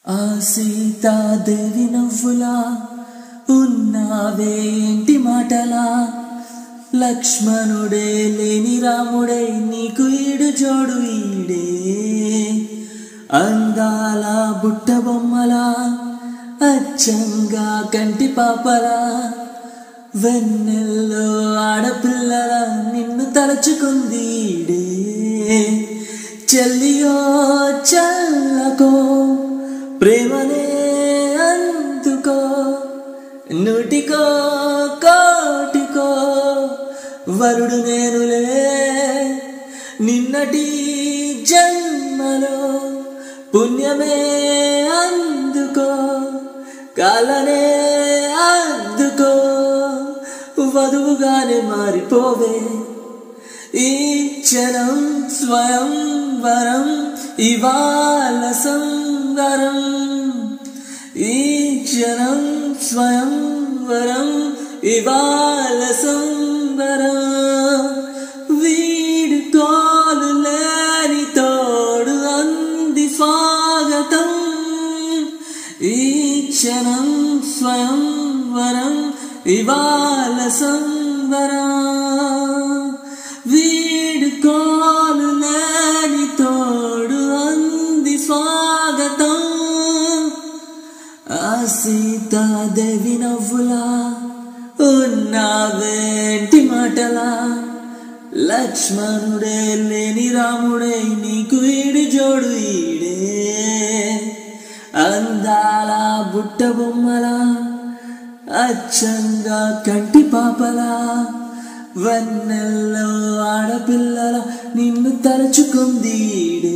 ఆ సీతాదేవి నవ్వులా ఉన్నావే ఇంటి మాటలా, లక్ష్మణుడే లేని రాముడే నీకు ఈడు జోడు ఈడే. అందాల బుట్ట బొమ్మలా అచ్చంగా కంటి పాపలా, వెన్నెల్లో ఆడపిల్లల నిన్ను తలచుకుంది ఈడే. చెల్లియో చల్లకో ప్రేమనే అందుకో, నూటికో కోటికో వరుడు నేనులే. నిన్నటి జన్మలో పుణ్యమే అందుకో, కాలనే అద్దుకో, వధువుగానే మారిపోవే. ఈ క్షణం స్వయం వరం ఇవాళ సంవరం, ఈ క్షణం స్వయం వరం ఇవాళ సంవరం. వీడుకోలు లేని తోడు అంది స్వాగతం, ఈ క్షణం స్వయం వరం ఇవాళ సంవరం. వీడుకోలు లేని తోడు అంది స్వాగతం. ఆ సీతాదేవి నవ్వులా ఉన్నావేంటి మాటలా, లక్ష్మణుడే లేని రాముడే నీకు ఈడు జోడు ఈడే. అందాల బుట్ట బొమ్మలా అచ్చంగా కంటి పాపలా, వెన్నెల్లో ఆడపిల్లల నిన్ను తలచుకుంది ఈడే.